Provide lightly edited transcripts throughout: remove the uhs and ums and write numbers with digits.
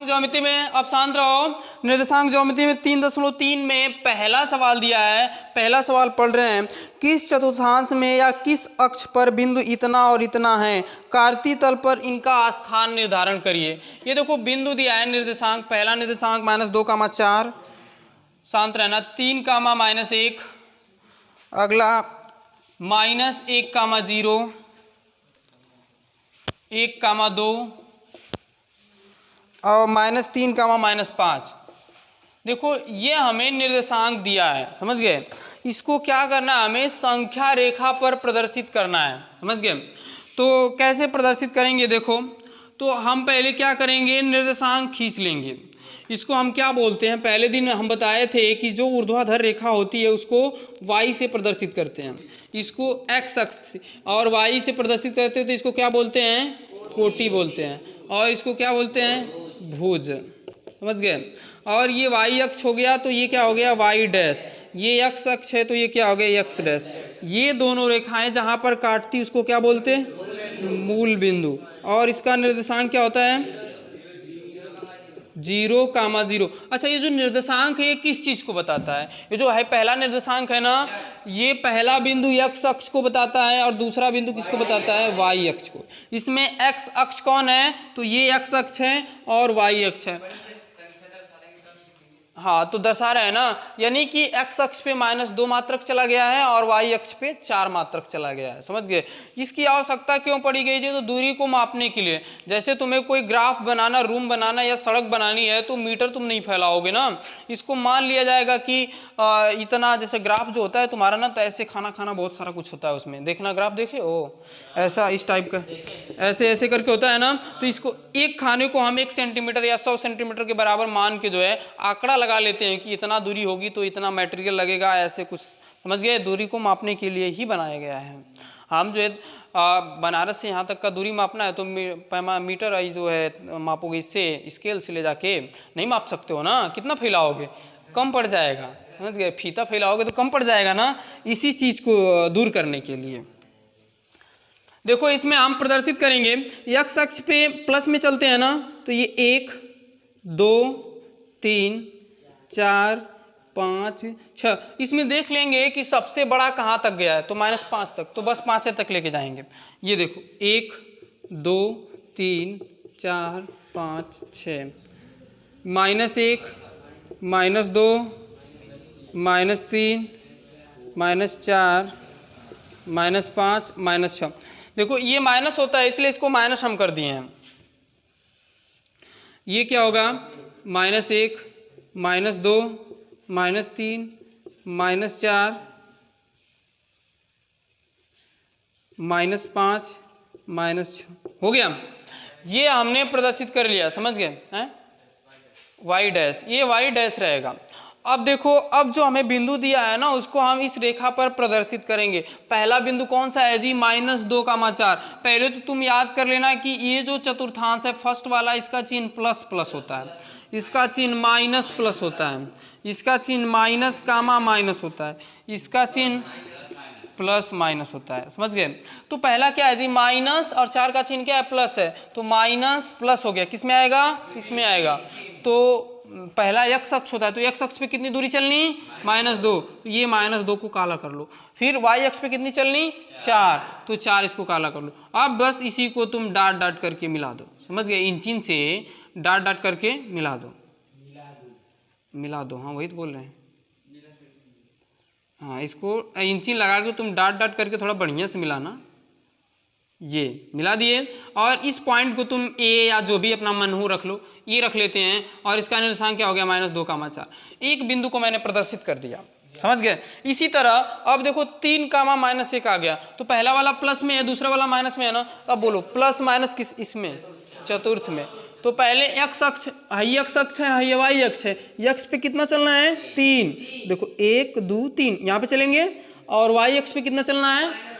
Geometry में अब शांत रहो। निर्देशांक ज्योमेट्री में 3.3 में पहला सवाल दिया है। पहला सवाल पढ़ रहे हैं, किस चतुर्थांश में या किस अक्ष पर बिंदु इतना और इतना है, कार्तीय तल पर इनका स्थान निर्धारण करिए। ये देखो बिंदु दिया है निर्देशांक, पहला निर्देशांक -2,4, शांत रहना, 3, -1, अगला -1, 1, 2 और -3, -5। देखो ये हमें निर्देशांक दिया है, समझ गए। इसको क्या करना है, हमें संख्या रेखा पर प्रदर्शित करना है, समझ गए। तो कैसे प्रदर्शित करेंगे, देखो तो हम पहले क्या करेंगे, निर्देशांक खींच लेंगे। इसको हम क्या बोलते हैं, पहले दिन हम बताए थे कि जो ऊर्ध्वाधर रेखा होती है उसको y से प्रदर्शित करते हैं, इसको x अक्ष से, और y से प्रदर्शित करते हैं तो इसको क्या बोलते हैं, कोटि बोलते हैं, और इसको क्या बोलते हैं, भुज, समझ गए। और ये y अक्ष हो गया तो ये क्या हो गया, y डैश, ये x अक्ष है तो ये क्या हो गया, x डैश। ये दोनों रेखाएं जहां पर काटती उसको क्या बोलते हैं, मूल बिंदु। और इसका निर्देशांक क्या होता है, 0, 0। अच्छा ये जो निर्देशांक है ये किस चीज को बताता है, ये जो है पहला निर्देशांक है ना, ये पहला बिंदु x अक्ष को बताता है और दूसरा बिंदु किसको बताता है, y अक्ष को। इसमें x अक्ष कौन है, तो ये x अक्ष है और y अक्ष है। हाँ तो दर्शा रहे हैं ना, यानी कि x अक्ष पे -2 मात्रक चला गया है और y अक्ष पे 4 मात्रक चला गया है, समझ गए। इसकी आवश्यकता क्यों पड़ी गई जी, तो दूरी को मापने के लिए। जैसे तुम्हें कोई ग्राफ बनाना, रूम बनाना या सड़क बनानी है तो मीटर तुम नहीं फैलाओगे ना, इसको मान लिया जाएगा कि इतना, जैसे ग्राफ जो होता है तुम्हारा ना, तो ऐसे खाना बहुत सारा कुछ होता है उसमें, देखना ग्राफ देखे ओ, ऐसा इस टाइप का ऐसे ऐसे करके होता है ना, तो इसको एक खाने को हम 1 सेंटीमीटर या 100 सेंटीमीटर के बराबर मान के जो है आंकड़ा लगा लेते हैं कि इतना दूरी होगी तो इतना मटेरियल लगेगा, ऐसे कुछ, समझ गए। दूरी को मापने के लिए ही बनाया गया है। हम जो है बनारस से यहाँ तक का दूरी मापना है तो मीटर जो है मापोगे, इससे स्केल से ले जाके नहीं माप सकते हो ना, कितना फैलाओगे, कम पड़ जाएगा, समझ गए। फीता फैलाओगे तो कम पड़ जाएगा ना, इसी चीज को दूर करने के लिए। देखो इसमें हम प्रदर्शित करेंगे, x अक्ष पे प्लस में चलते हैं ना, तो ये 1, 2, 3, 4, 5, 6, इसमें देख लेंगे कि सबसे बड़ा कहाँ तक गया है, तो -5 तक, तो बस 5 तक लेके जाएंगे। ये देखो 1, 2, 3, 4, 5, 6, -1, -2, -3, -4, -5, -6। देखो ये माइनस होता है इसलिए इसको माइनस हम कर दिए हैं। ये क्या होगा, -1, -2, -3, -4, -5, -6 हो गया। ये हमने प्रदर्शित कर लिया, समझ गए हैं, y डैश, ये y डैश रहेगा। अब देखो, अब जो हमें बिंदु दिया है ना उसको हम इस रेखा पर प्रदर्शित करेंगे। पहला बिंदु कौन सा है जी, -2,4। पहले तो तुम याद कर लेना कि ये जो चतुर्थांश है फर्स्ट वाला, इसका चिन्ह प्लस होता है, इसका चिन्ह माइनस प्लस होता है, इसका चिन्ह माइनस कामा माइनस होता है, इसका चिन्ह प्लस माइनस होता है, समझ गए। तो पहला क्या है जी, माइनस, और 4 का चिन्ह क्या है, प्लस है, तो माइनस प्लस हो गया, किस में आएगा, इसमें आएगा। तो पहला x अक्ष होता है तो x अक्ष पे कितनी दूरी चलनी, -2, तो ये -2 को काला कर लो। फिर y अक्ष पे कितनी चलनी, 4, तो 4 इसको काला कर लो। अब बस इसी को तुम डॉट करके मिला दो, समझ गए, इन चिन्ह से डॉट करके मिला दो, हाँ वही तो बोल रहे हैं। हाँ इसको इन चिन्ह लगा के तुम डॉट करके थोड़ा बढ़िया से मिलाना। ये मिला दिए, और इस पॉइंट को तुम a या जो भी अपना मनहू रख लो, ये रख लेते हैं, और इसका निर्देशांक क्या हो गया, -2,4। एक बिंदु को मैंने प्रदर्शित कर दिया, समझ गए। इसी तरह अब देखो 3, -1 आ गया, तो पहला वाला प्लस में है, दूसरा वाला माइनस में है ना। अब बोलो प्लस माइनस किस, इसमें चतुर्थ में। तो पहले x अक्ष, हाई x अक्ष है, हाई y अक्ष है, x पे कितना चलना है, 3, देखो 1, 2, 3 यहाँ पे चलेंगे, और y अक्ष पे कितना चलना है,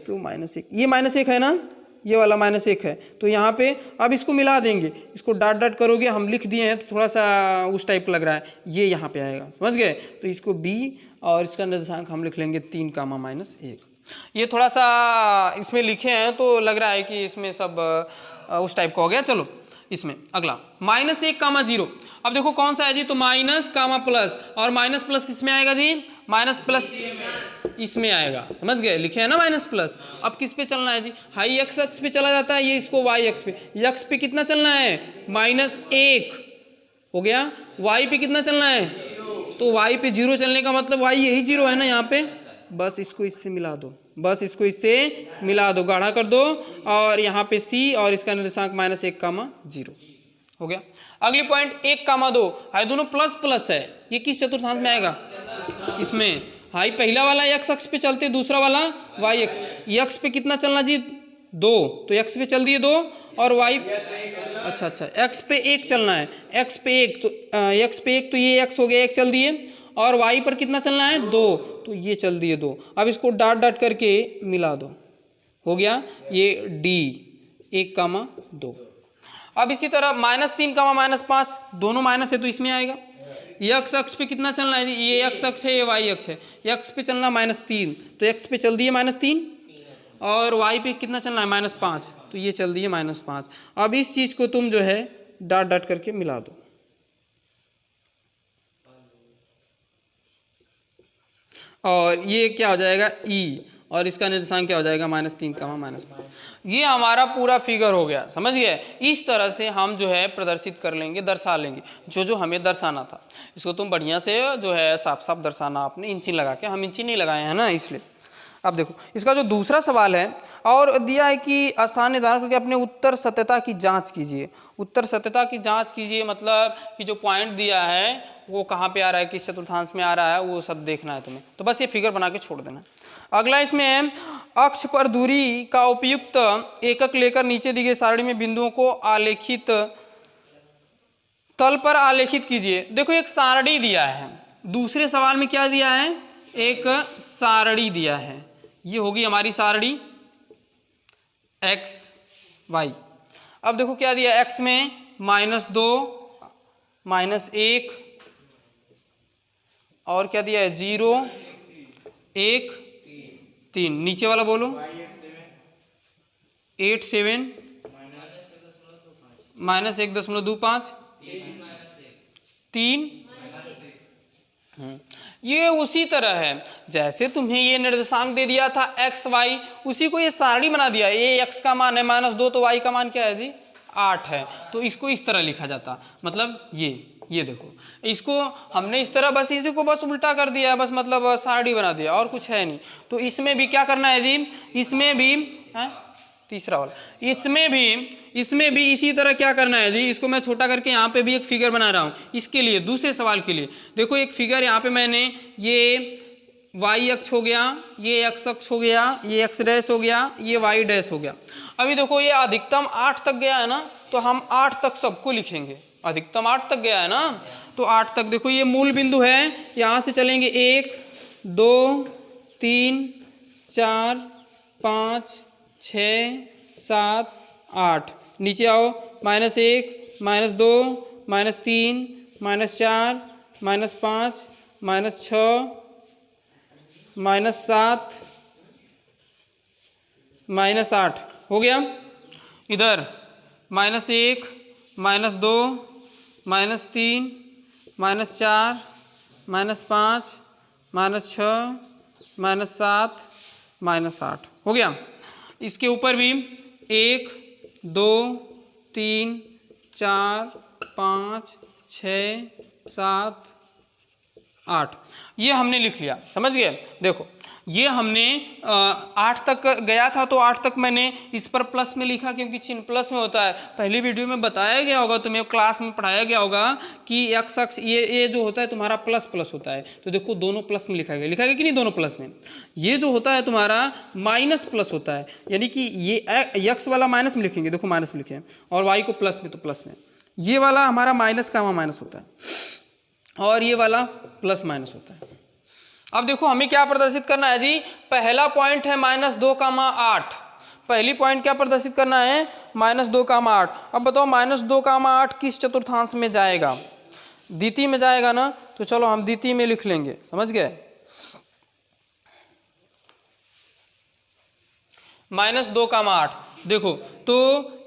तो -1, ये -1 है ना, ये वाला -1 है, तो यहाँ पे अब इसको मिला देंगे, इसको डॉट करोगे, हम लिख दिए हैं तो थोड़ा सा उस टाइप लग रहा है, ये यहाँ पे आएगा, समझ गए। तो इसको b और इसका निर्देशांक हम लिख लेंगे 3, -1। ये थोड़ा सा इसमें लिखे हैं तो लग रहा है कि इसमें सब उस टाइप का हो गया। चलो इसमें अगला -1, 0। अब देखो कौन सा है जी, तो माइनस कामा प्लस, और माइनस प्लस किसमें आएगा जी, माइनस प्लस इसमें आएगा, समझ गए, लिखे है ना माइनस प्लस। अब किस पे चलना है जी, हाई एक्स अक्ष पे चला जाता है, ये इसको वाई एक्स पे, एक्स पे कितना चलना है, -1 हो गया, वाई पे कितना चलना है, तो वाई पे 0 चलने का मतलब वाई यही 0 है ना यहाँ पे, बस इसको इससे मिला दो, बस इसको इससे मिला दो, गाढ़ा कर दो, और यहाँ पे सी और इसका निर्देशांक -1, 0 हो गया। अगली पॉइंट 1, 2, हाई दोनों प्लस प्लस है, ये किस चतुर्थांश में आएगा, इसमें हाई पहला वाला एक्स अक्ष पे चलते, दूसरा वाला वाई एक्स, एक्स पे कितना चलना जी 2, तो एक्स पे चल दिए 2, और वाई अच्छा एक्स पे 1 चलना है, एक्स पे 1 तो ये एक्स हो गया 1 चल दिए, और वाई पर कितना चलना है 2, तो ये चल दिए 2। अब इसको डाट डाट करके मिला दो, हो गया ये डी 1, 2। अब इसी तरह -3, -5 दोनों माइनस है तो इसमें आएगा। एक्स अक्ष पे कितना चलना है जी, ये एक्स अक्ष है, ये वाई अक्ष है, एक्स पे चलना -3, तो एक्स पे चल दिए -3, और वाई पे कितना चलना है -5, तो ये चल दिए -5। अब इस चीज को तुम जो है डाट डाट करके मिला दो, और ये क्या हो जाएगा ई, और इसका निर्देशांक क्या हो जाएगा -3, -5। ये हमारा पूरा फिगर हो गया, समझ गए। इस तरह से हम जो है प्रदर्शित कर लेंगे, दर्शा लेंगे जो हमें दर्शाना था। इसको तुम बढ़िया से जो है साफ साफ दर्शाना, आपने इंची लगा के, हम इंची नहीं लगाए हैं ना इसलिए। अब देखो इसका जो दूसरा सवाल है, और दिया है कि स्थान निर्धारण करके अपने उत्तर सत्यता की जांच कीजिए। उत्तर सत्यता की जांच कीजिए मतलब कि जो पॉइंट दिया है वो कहाँ पे आ रहा है, किस चतुर्थांश में आ रहा है, वो सब देखना है तुम्हें। तो बस ये फिगर बना के छोड़ देना। अगला इसमें अक्ष पर दूरी का उपयुक्त एकक लेकर नीचे दी गई सारणी में बिंदुओं को आलेखित तल पर आलेखित कीजिए। देखो एक सारणी दिया है, दूसरे सवाल में क्या दिया है, एक सारणी दिया है। ये होगी हमारी सारणी एक्स वाई। अब देखो क्या दिया, एक्स में -2, -1, और क्या दिया है 0, 1, 3। नीचे वाला बोलो 8, 7, -1.25, 3। ये उसी तरह है जैसे तुम्हें ये निर्देशांक दे दिया था एक्स वाई, उसी को ये सारणी बना दिया। ये एक्स का मान है -2, तो वाई का मान क्या है जी 8 है, तो इसको इस तरह लिखा जाता। मतलब ये देखो, इसको हमने इस तरह बस इसी को बस उल्टा कर दिया, बस मतलब सारणी बना दिया, और कुछ है नहीं। तो इसमें भी क्या करना है जी, इसमें भी तीसरा वाला, इसमें भी इसी तरह क्या करना है जी। इसको मैं छोटा करके यहाँ पे भी एक फिगर बना रहा हूँ इसके लिए, दूसरे सवाल के लिए। देखो एक फिगर यहाँ पे मैंने, ये वाई अक्ष हो गया, ये एक्स अक्ष हो गया, ये एक्स डैश हो गया, ये वाई डैश हो गया। अभी देखो ये अधिकतम 8 तक गया है ना, तो हम 8 तक सबको लिखेंगे। अधिकतम 8 तक गया है ना, तो 8 तक देखो ये मूल बिंदु है, यहाँ से चलेंगे 1, 2, 3, 4, 5, 6, 7, 8। नीचे आओ, -1, -2, -3, -4, -5, -6, -7, -8 हो गया। इधर -1, -2, -3, -4, -5, -6, -7, -8 हो गया। इसके ऊपर भी 1, 2, 3, 4, 5, 6, 7, 8 ये हमने लिख लिया, समझ गए। देखो ये हमने 8 तक गया था, तो 8 तक मैंने इस पर प्लस में लिखा क्योंकि चिन्ह प्लस में होता है। पहली वीडियो में बताया गया होगा, तुम्हें क्लास में पढ़ाया गया होगा कि एक्स अक्ष ये जो होता है तुम्हारा प्लस प्लस होता है। तो देखो दोनों प्लस में लिखा गया कि नहीं, दोनों प्लस में। ये जो होता है तुम्हारा माइनस प्लस होता है, यानी कि ये एक्स वाला माइनस में लिखेंगे, देखो माइनस में लिखे, और वाई को प्लस में, तो प्लस में। ये वाला हमारा माइनस का माइनस होता है, और ये वाला प्लस माइनस होता है। अब देखो हमें क्या प्रदर्शित करना है जी, पहला पॉइंट है -2,8। पहली पॉइंट क्या प्रदर्शित करना है, -2,8। अब बताओ -2,8 किस चतुर्थांश में जाएगा, द्वितीय में जाएगा ना, तो चलो हम द्वितीय में लिख लेंगे, समझ गए। -2,8 देखो तो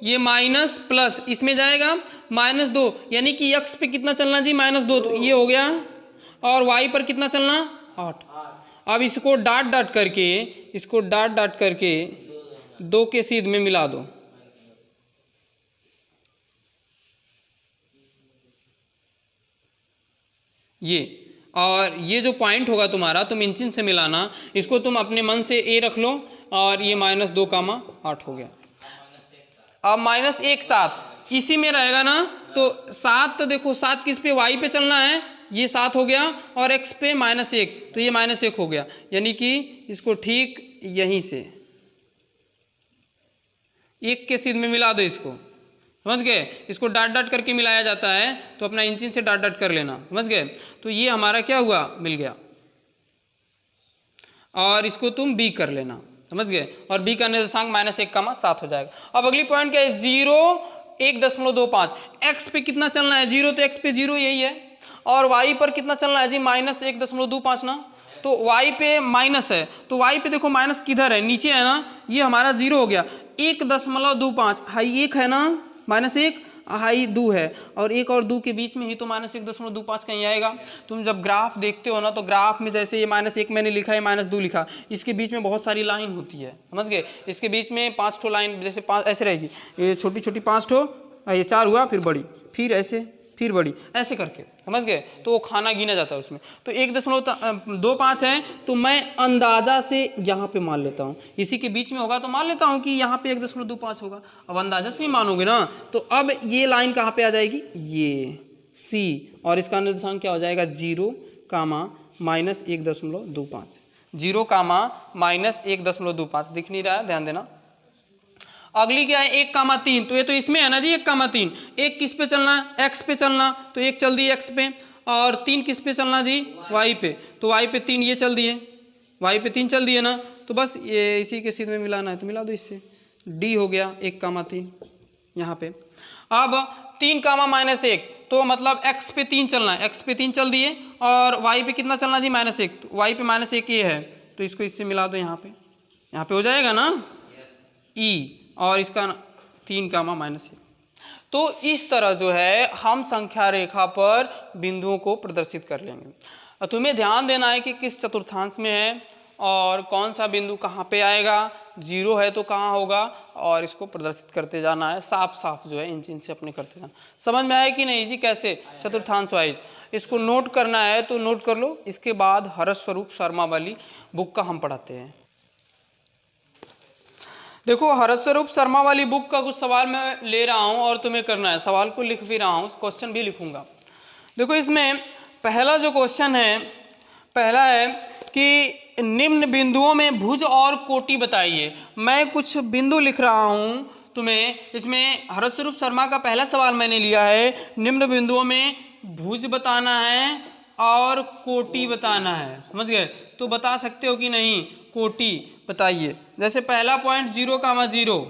ये माइनस प्लस इसमें जाएगा -2, यानी कि x पे कितना चलना जी -2, तो ये हो गया, और y पर कितना चलना 8। अब इसको डाट डाट करके 2 के सीध में मिला दो, ये, और ये जो पॉइंट होगा तुम्हारा तुम इंचिन से मिलाना, इसको तुम अपने मन से a रख लो, और ये -2, 8 हो गया। अब -1 7 इसी में रहेगा ना, तो 7 तो देखो 7 किस पे y पे चलना है, ये 7 हो गया, और x पे -1, तो ये -1 हो गया, यानी कि इसको ठीक यहीं से 1 के सीध में मिला दो, इसको समझ गए, इसको डाट डाट करके मिलाया जाता है, तो अपना इंचिन से डाट डाट कर लेना, समझ गए। तो ये हमारा क्या हुआ, मिल गया, और इसको तुम b कर लेना, समझ गए, और b का निर्देशांक -1, 7 हो जाएगा। अब अगली पॉइंट क्या है, 0 1.25, x पे कितना चलना है 0, तो x पे 0 यही है, और y पर कितना चलना है जी -1.25 ना, तो y पे माइनस है, तो y पे देखो माइनस किधर है, नीचे है ना, ये हमारा 0 हो गया। 1.25 हाई 1 है ना, -1 हाई 2 है, और 1 और 2 के बीच में ही तो -1.25 कहीं आएगा। तुम जब ग्राफ देखते हो ना, तो ग्राफ में जैसे ये -1 मैंने लिखा है, -2 लिखा, इसके बीच में बहुत सारी लाइन होती है, समझ गए, इसके बीच में 5 ठो लाइन, जैसे 5 ऐसे रहेगी, ये छोटी छोटी 5 ठो, ये 4 हुआ, फिर बड़ी, फिर ऐसे, फिर बड़ी, ऐसे करके, समझ गए, तो वो खाना गिना जाता है उसमें। तो 1.25 है, तो मैं अंदाजा से यहाँ पे मान लेता हूँ, इसी के बीच में होगा तो मान लेता हूँ कि यहाँ पे 1.25 होगा। अब अंदाजा से ही मानोगे ना, तो अब ये लाइन कहाँ पे आ जाएगी, ये C, और इसका निर्देशांक क्या हो जाएगा 0, -1.25, 0, -1.25, दिख नहीं रहा है, ध्यान देना। अगली क्या है 1, 3, तो ये तो इसमें है ना जी 1, 3, 1 किस पे चलना है, x पे चलना, तो 1 चल दी x पे, और 3 किस पे चलना जी y पे, तो y पे 3 ये चल दिए, y पे 3 चल दिए ना, तो बस ये इसी के सीध में मिलाना है, तो मिला दो इससे, d हो गया 1, 3 यहाँ पे। अब 3, -1, तो मतलब x पे 3 चलना है, x पे 3 चल दिए, और y पे कितना चलना जी -1, तो y पे -1 ये है, तो इसको इससे मिला दो यहाँ पे हो जाएगा ना e, और इसका 3, -1। तो इस तरह जो है हम संख्या रेखा पर बिंदुओं को प्रदर्शित कर लेंगे। तुम्हें ध्यान देना है कि किस चतुर्थांश में है, और कौन सा बिंदु कहाँ पे आएगा, 0 है तो कहाँ होगा, और इसको प्रदर्शित करते जाना है, साफ साफ जो है इंचिन से अपने करते जाना। समझ में आया कि नहीं जी, कैसे चतुर्थांश वाइज इसको नोट करना है, तो नोट कर लो। इसके बाद हर्ष स्वरूप शर्मा वाली बुक का हम पढ़ाते हैं। देखो हर्ष स्वरूप शर्मा वाली बुक का कुछ सवाल मैं ले रहा हूँ, और तुम्हें करना है, सवाल को लिख भी रहा हूँ, क्वेश्चन भी लिखूंगा। देखो इसमें पहला जो क्वेश्चन है, पहला है कि निम्न बिंदुओं में भुज और कोटि बताइए। मैं कुछ बिंदु लिख रहा हूँ तुम्हें, इसमें हर्ष स्वरूप शर्मा का पहला सवाल मैंने लिया है, निम्न बिंदुओं में भुज बताना है और कोटि बताना है, समझ गए, तो बता सकते हो कि नहीं, कोटि बताइए। जैसे पहला पॉइंट 0, 0,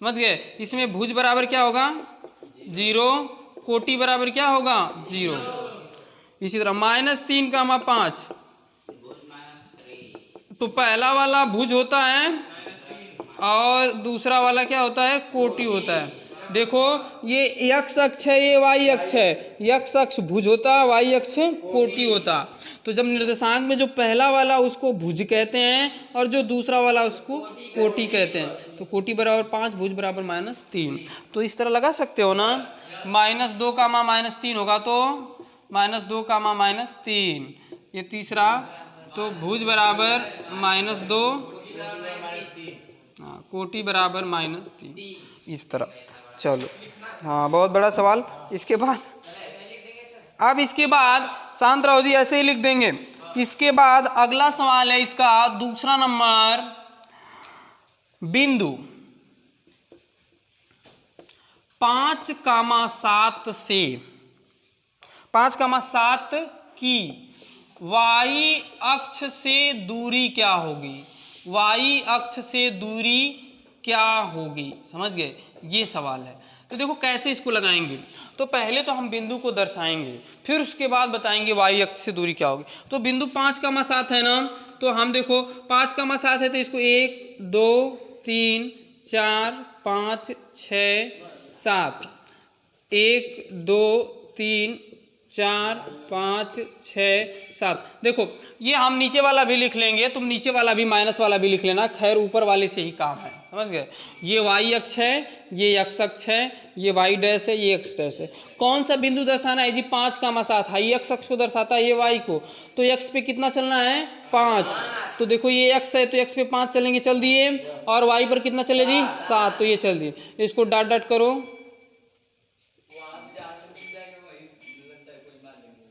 समझ गए, इसमें भुज बराबर क्या होगा 0, कोटि बराबर क्या होगा 0। इसी तरह -3, 5, तो पहला वाला भुज होता है और दूसरा वाला क्या होता है, कोटि होता है। देखो ये x अक्ष है, ये y अक्ष है, x अक्ष भुज होता है, y अक्ष कोटि होता। तो जब निर्देशांक में जो पहला वाला उसको भुज कहते हैं, और जो दूसरा वाला उसको कोटि कहते हैं, तो कोटि बराबर 5, भुज बराबर -3। तो इस तरह लगा सकते हो ना, -2, -3 होगा तो -2, -3, ये तीसरा, तो भुज बराबर -2, कोटि बराबर -3, इस तरह। चलो हाँ, बहुत बड़ा सवाल। इसके बाद अब इसके बाद शांत रहो जी, ऐसे ही लिख देंगे। इसके बाद अगला सवाल है इसका दूसरा नंबर, बिंदु 5, 7 से 5, की y अक्ष से दूरी क्या होगी, y अक्ष से दूरी क्या होगी, समझ गए, ये सवाल है। तो देखो कैसे इसको लगाएंगे, तो पहले तो हम बिंदु को दर्शाएंगे, फिर उसके बाद बताएंगे y अक्ष से दूरी क्या होगी। तो बिंदु 5, 7 है ना, तो हम देखो 5, 7 है, तो इसको 1, 2, 3, 4, 5 6 7, 1 2 3 4 5 6 7। देखो ये हम नीचे वाला भी लिख लेंगे, तुम नीचे वाला भी माइनस वाला भी लिख लेना, खैर ऊपर वाले से ही काम है, समझ गए। ये वाई अक्ष है, ये एक्स अक्ष है, ये वाई डैश है, ये एक्स डैश है। कौन सा बिंदु दर्शाना है जी? 5, 7। ये एक्स अक्ष को दर्शाता है, ये वाई को, तो एक्स पे कितना चलना है? 5। तो देखो ये एक्स है तो एक्स पे 5 चलेंगे, चल दिए, और वाई पर कितना चले जी? 7, तो ये चल दिए। इसको डॉट डॉट करो,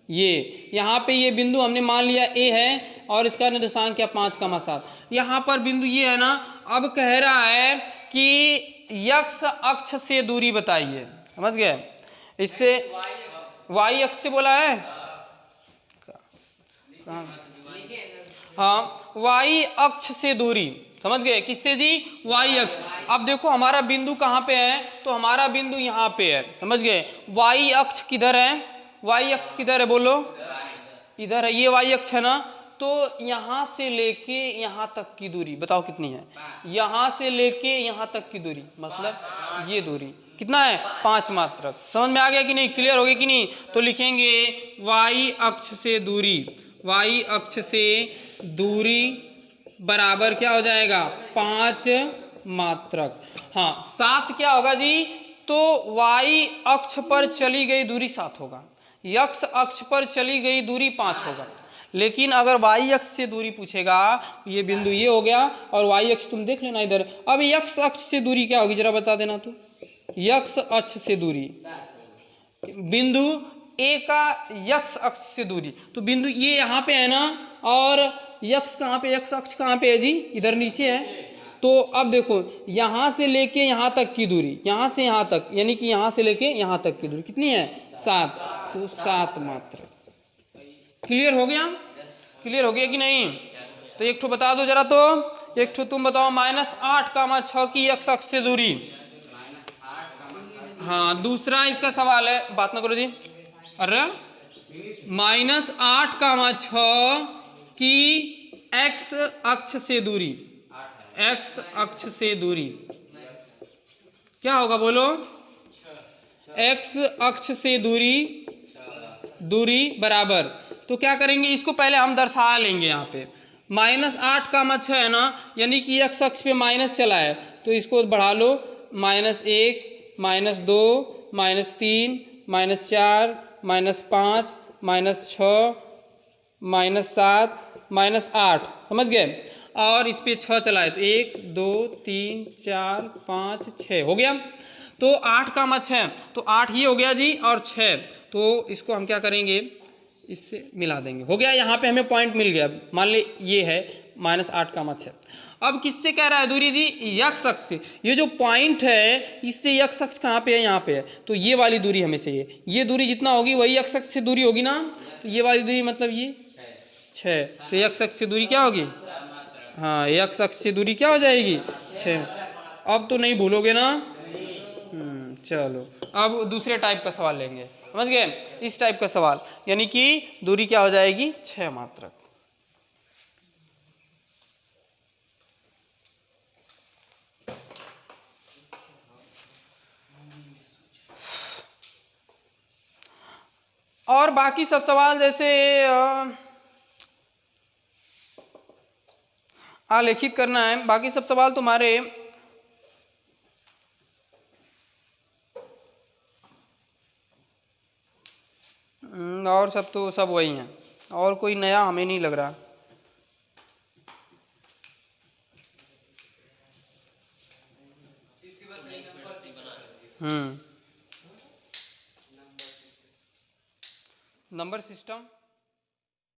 ये यहाँ पे ये बिंदु हमने मान लिया ए है और इसका निर्देशांक क्या? 5, 7। यहाँ पर बिंदु ये है ना। अब कह रहा है कि यक्ष अक्ष से दूरी बताइए, समझ गए। इससे वाई अक्ष से बोला है, हाँ वाई अक्ष से दूरी, समझ गए। किससे जी? वाई अक्ष। अब देखो हमारा बिंदु कहाँ पे है, तो हमारा बिंदु यहाँ पे है, समझ गए। वाई अक्ष किधर है? वाई अक्ष किधर है बोलो? इधर है, ये वाई अक्ष है ना। तो यहाँ से लेके यहाँ तक की दूरी बताओ कितनी है? यहाँ से लेके यहाँ तक की दूरी मतलब ये दूरी कितना है? 5 मात्रक। समझ में आ गया कि नहीं? क्लियर हो गया कि नहीं? तो लिखेंगे वाई अक्ष से दूरी, वाई अक्ष से दूरी बराबर क्या हो जाएगा? 5 मात्रक। हाँ 7 क्या होगा जी? तो वाई अक्ष पर चली गई दूरी 7 होगा, यक्ष अक्ष पर चली गई दूरी 5 होगा। लेकिन अगर वाई अक्ष से दूरी पूछेगा, ये बिंदु ये हो गया और वाई अक्ष तुम देख लेना इधर। अब यक्ष अक्ष से दूरी क्या होगी जरा बता देना। तो यक्ष अक्ष से दूरी, बिंदु ए का यक्ष अक्ष से दूरी, तो बिंदु ये यहाँ पे है ना, और यक्ष कहाँ पे? यक्ष अक्ष कहाँ पे है जी? इधर नीचे है। तो अब देखो यहाँ से लेके यहाँ तक की दूरी, यहाँ से यहाँ तक, यानी कि यहाँ से लेके यहाँ तक की दूरी कितनी है? 7, तो 7 मात्रक। क्लियर हो गया? क्लियर हो गया कि नहीं? तो एक ठो बता दो जरा, तो एक ठो तुम बताओ। -8, 6 की यक्ष अक्ष से दूरी। हाँ दूसरा इसका सवाल है, बात ना करो जी। अरे -8, 6 की एक्स अक्ष से दूरी, एक्स अक्ष से दूरी क्या होगा बोलो? एक्स अक्ष से दूरी, दूरी बराबर, तो क्या करेंगे? इसको पहले हम दर्शा लेंगे यहाँ पे। -8, 6 है ना, यानी कि एक्स अक्ष पे माइनस चला है, तो इसको बढ़ा लो। -1, -2, -3, -4, -5, -6, -7, -8, समझ गए। और इस पे 6 चला है, तो 1 2 3 4 5 6 हो गया। तो 8, 6, तो 8 ये हो गया जी, और 6, तो इसको हम क्या करेंगे? इससे मिला देंगे, हो गया। यहाँ पे हमें पॉइंट मिल गया, मान ले ये है -8, 6। अब किससे कह रहा है दूरी जी? यक्ष अक्ष से। ये जो पॉइंट है इससे यक्ष अक्ष कहाँ पे है? यहाँ पे है, तो ये वाली दूरी हमें चाहिए। ये दूरी जितना होगी वही यक्ष अक्ष से दूरी होगी ना, तो ये वाली दूरी मतलब ये 6, तो यक्ष अक्ष से दूरी क्या होगी? हाँ यक्ष अक्ष से दूरी क्या हो जाएगी? 6। अब तो नहीं भूलोगे ना? चलो अब दूसरे टाइप का सवाल लेंगे, समझ गए। इस टाइप का सवाल, यानी कि दूरी क्या हो जाएगी? 6 मात्रक। और बाकी सब सवाल जैसे आलेखित करना है, बाकी सब सवाल तुम्हारे और सब तो सब वही हैं, और कोई नया हमें नहीं लग रहा। Number system